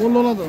বললো না তো।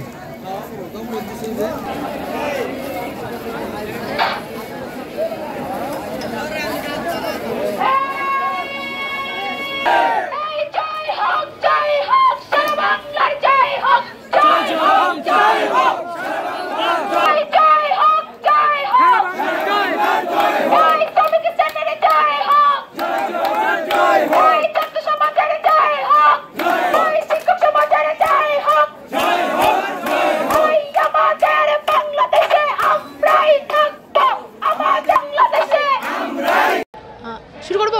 শুরু করব।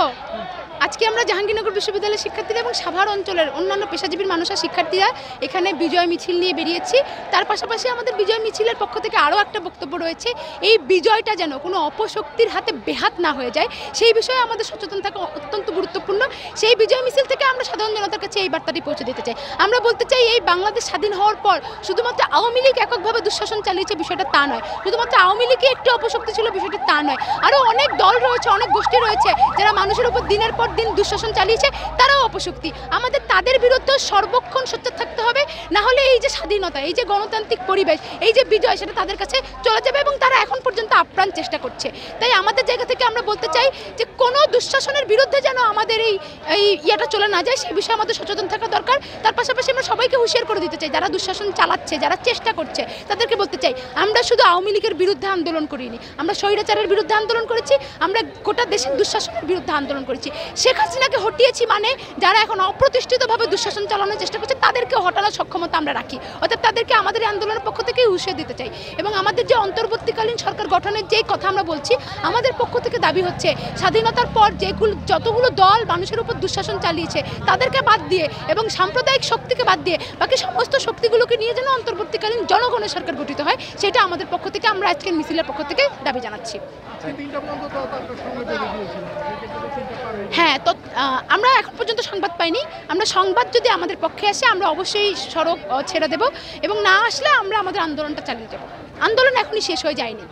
আজকে আমরা জাহাঙ্গীরনগর বিশ্ববিদ্যালয়ের শিক্ষার্থীরা এবং সাভার অঞ্চলের অন্যান্য পেশাজীবীর মানুষ আর শিক্ষার্থীরা এখানে বিজয় মিছিল নিয়ে বেরিয়েছি। তার পাশাপাশি আমাদের বিজয় মিছিলের পক্ষ থেকে আরও একটা বক্তব্য রয়েছে, এই বিজয়টা যেন কোনো অপশক্তির হাতে বেহাত না হয়ে যায় সেই বিষয়ে আমাদের সচেতন থাকা অত্যন্ত গুরুত্বপূর্ণ। সেই বিজয় মিছিল থেকে আমরা সাধারণ জনতার কাছে এই বার্তাটি পৌঁছে দিতে চাই। আমরা বলতে চাই, এই বাংলাদেশ স্বাধীন হওয়ার পর শুধুমাত্র আওয়ামী লীগ এককভাবে দুঃশাসন চালিয়েছে বিষয়টা তা নয়, শুধুমাত্র আওয়ামী লীগই একটি অপশক্তি ছিল বিষয়টা তা নয়, আরও অনেক দল রয়েছে, অনেক গোষ্ঠী রয়েছে যারা মানুষের উপর দিনের পর দিন দুঃশাসন চালিয়েছে, তারাও অপশক্তি। আমাদের তাদের বিরুদ্ধে সর্বক্ষণ সোচ্চার থাকতে হবে, না হলে এই যে স্বাধীনতা, এই যে গণতান্ত্রিক পরিবেশ, এই যে বিজয়, সেটা তাদের কাছে চলে যাবে এবং তারা এখন পর্যন্ত আপ্রাণ চেষ্টা করছে। তাই আমাদের জায়গা থেকে আমরা বলতে চাই যে কোনো দুঃশাসনের বিরুদ্ধে যেন আমাদের এই ইয়েটা চলে না যায়, সেই বিষয়ে আমাদের সচেতন থাকা দরকার। তার পাশাপাশি আমরা সবাইকে হুঁশিয়ার করে দিতে চাই, যারা দুঃশাসন চালাচ্ছে, যারা চেষ্টা করছে, তাদেরকে বলতে চাই, আমরা শুধু আওয়ামী লীগের বিরুদ্ধে আন্দোলন করিনি, আমরা স্বৈরাচারের বিরুদ্ধে আন্দোলন করেছি, আমরা গোটা দেশের দুঃশাসনের বিরুদ্ধে আন্দোলন করেছি। শেখ হাসিনাকে হটিয়েছি মানে যারা এখন অপ্রতিষ্ঠিতভাবে দুঃশাসন চালানোর চেষ্টা করছে তাদেরকে হটানোর সক্ষমতা আমরা রাখি, অর্থাৎ তাদেরকে আমাদের আন্দোলনের পক্ষ থেকেই হুঁশিয়ার দিতে চাই। এবং আমাদের যে অন্তর্বর্তীকালীন সরকার গঠনের যেই কথা আমরা বলছি, আমাদের পক্ষ থেকে দাবি হচ্ছে স্বাধীনতার পর যতগুলো দল মানুষের উপর দুঃশাসন চালিয়েছে তাদেরকে বাদ দিয়ে এবং সাম্প্রদায়িক শক্তিকে বাদ দিয়ে বাকি সমস্ত শক্তিগুলোকে নিয়ে যেন অন্তর্বর্তীকালীন জনগণের সরকার গঠিত হয়, সেটা আমাদের পক্ষ থেকে আমরা আজকের মিছিলের পক্ষ থেকে দাবি জানাচ্ছি। হ্যাঁ, তো আমরা এখন পর্যন্ত সংবাদ পাইনি। আমরা সংবাদ যদি আমাদের পক্ষে আসে আমরা অবশ্যই সড়ক ছেড়ে দেব এবং না আসলে আমরা আমাদের আন্দোলনটা চালিয়ে যাব। আন্দোলন এখনই শেষ হয়ে যায়নি।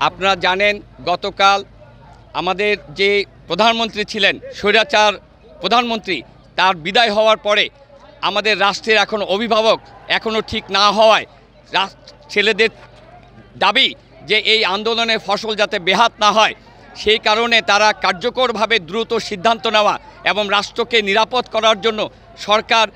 আপনারা জানেন, গতকাল আমাদের যে প্রধানমন্ত্রী ছিলেন, স্বৈরাচার প্রধানমন্ত্রী, তার বিদায় হওয়ার পরে আমাদের রাষ্ট্রের এখন অভিভাবক এখনও ঠিক না হওয়ায় ছেলেদের দাবি যে এই আন্দোলনের ফসল যাতে বেহাত না হয়, সেই কারণে তারা কার্যকরভাবে দ্রুত সিদ্ধান্ত নেওয়া এবং রাষ্ট্রকে নিরাপদ করার জন্য সরকার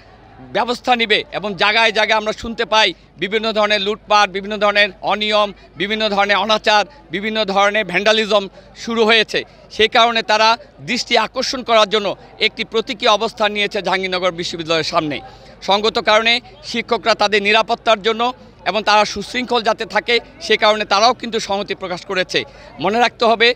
ব্যবস্থা নেবে। এবং জায়গায় জায়গায় আমরা শুনতে পাই বিভিন্ন ধরনের লুটপাট, বিভিন্ন ধরনের অনিয়ম, বিভিন্ন ধরনের অনাচার, বিভিন্ন ধরনের ভ্যান্ডালিজম শুরু হয়েছে। সেই কারণে তারা দৃষ্টি আকর্ষণ করার জন্য একটি প্রতীকী অবস্থান নিয়েছে জাহাঙ্গীরনগর বিশ্ববিদ্যালয়ের সামনে। সঙ্গত কারণে শিক্ষকরা তাদের নিরাপত্তার জন্য এবং তারা সুশৃঙ্খল যাতে থাকে সে কারণে তারাও কিন্তু সংহতি প্রকাশ করেছে। মনে রাখতে হবে,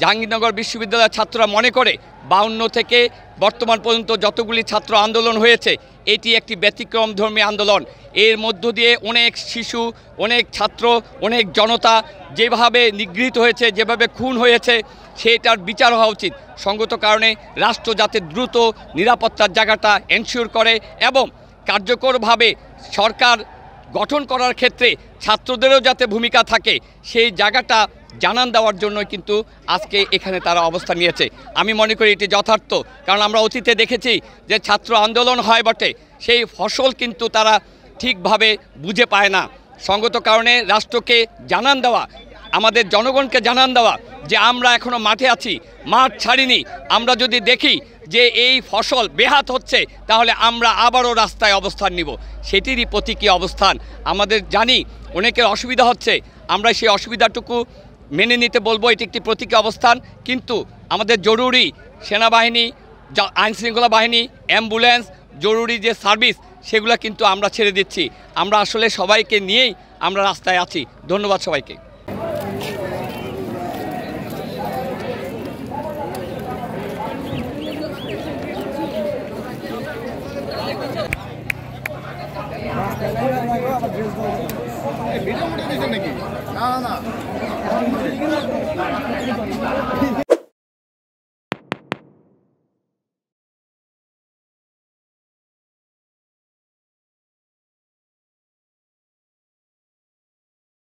জাহাঙ্গীরনগর বিশ্ববিদ্যালয়ের ছাত্ররা মনে করে 52 থেকে বর্তমান পর্যন্ত যতগুলি ছাত্র আন্দোলন হয়েছে এটি একটি ব্যতিক্রমধর্মী আন্দোলন। এর মধ্য দিয়ে অনেক শিশু, অনেক ছাত্র, অনেক জনতা যেভাবে নিগৃহীত হয়েছে, যেভাবে খুন হয়েছে, সেটার বিচার হওয়া উচিত। সঙ্গত কারণে রাষ্ট্র যাতে দ্রুত নিরাপত্তার জায়গাটা এনশিওর করে এবং কার্যকরভাবে সরকার গঠন করার ক্ষেত্রে ছাত্রদেরও যাতে ভূমিকা থাকে সেই জায়গাটা জানান দেওয়ার জন্য কিন্তু আজকে এখানে তারা অবস্থান নিয়েছে। আমি মনে করি এটি যথার্থ, কারণ আমরা অতীতে দেখেছি যে ছাত্র আন্দোলন হয় বটে, সেই ফসল কিন্তু তারা ঠিকভাবে বুঝে পায় না। সঙ্গত কারণে রাষ্ট্রকে জানান দেওয়া, আমাদের জনগণকে জানান দেওয়া যে আমরা এখনও মাঠে আছি, মাঠ ছাড়িনি, আমরা যদি দেখি যে এই ফসল বেহাত হচ্ছে তাহলে আমরা আবারও রাস্তায় অবস্থান নিব, সেটিরই প্রতীকী অবস্থান। আমাদের জানি অনেকের অসুবিধা হচ্ছে, আমরা সেই অসুবিধাটুকু মেনে নিতে বলবো, এটি একটি প্রতীকী অবস্থান। কিন্তু আমাদের জরুরি সেনাবাহিনী, আইনশৃঙ্খলা বাহিনী, অ্যাম্বুলেন্স, জরুরি যে সার্ভিস, সেগুলো কিন্তু আমরা ছেড়ে দিচ্ছি। আমরা আসলে সবাইকে নিয়েই আমরা রাস্তায় আছি। ধন্যবাদ সবাইকে। ভিডিও নাকি? না না